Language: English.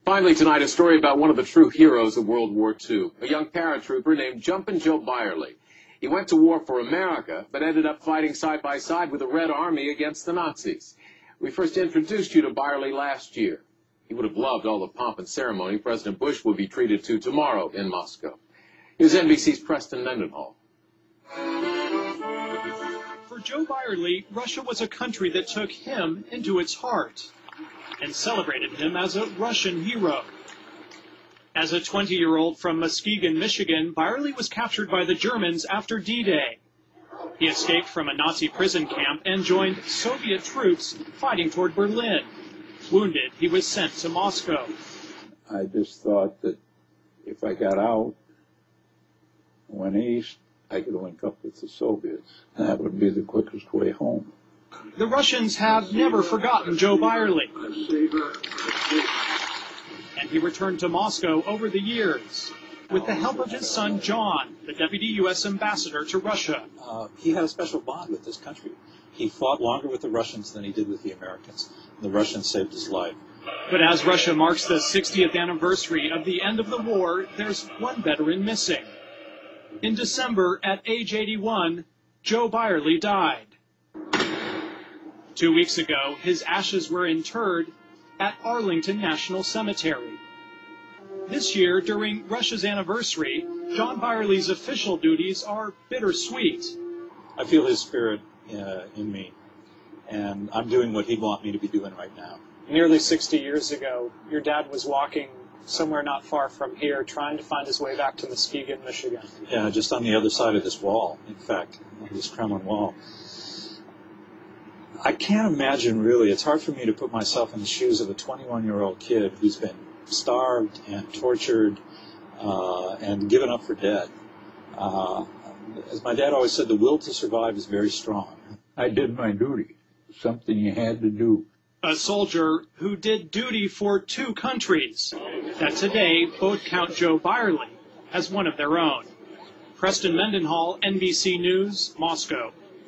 Finally tonight, a story about one of the true heroes of World War II, a young paratrooper named Jumpin Joe Beyrle. He went to war for America, but ended up fighting side by side with the Red Army against the Nazis. We first introduced you to Beyrle last year. He would have loved all the pomp and ceremony President Bush would be treated to tomorrow in Moscow. Here's NBC's Preston Mendenhall. For Joe Beyrle, Russia was a country that took him into its heart and celebrated him as a Russian hero. As a 20-year-old from Muskegon, Michigan, Beyrle was captured by the Germans after D-Day. He escaped from a Nazi prison camp and joined Soviet troops fighting toward Berlin. Wounded, he was sent to Moscow. I just thought that if I got out and went east, I could link up with the Soviets. That would be the quickest way home. The Russians have never forgotten Joe Beyrle, and he returned to Moscow over the years with the help of his son John, the deputy U.S. ambassador to Russia. He had a special bond with this country. He fought longer with the Russians than he did with the Americans. The Russians saved his life. But as Russia marks the 60th anniversary of the end of the war, there's one veteran missing. In December, at age 81, Joe Beyrle died. 2 weeks ago, his ashes were interred at Arlington National Cemetery. This year, during Russia's anniversary, John Beyrle's official duties are bittersweet. I feel his spirit in me, and I'm doing what he'd want me to be doing right now. Nearly 60 years ago, your dad was walking somewhere not far from here, trying to find his way back to Muskegon, Michigan. Yeah, just on the other side of this wall, in fact, on this Kremlin wall. I can't imagine, really, it's hard for me to put myself in the shoes of a 21-year-old kid who's been starved and tortured and given up for dead. As my dad always said, the will to survive is very strong. I did my duty, something you had to do. A soldier who did duty for two countries that today both count Joe Beyrle as one of their own. Preston Mendenhall, NBC News, Moscow.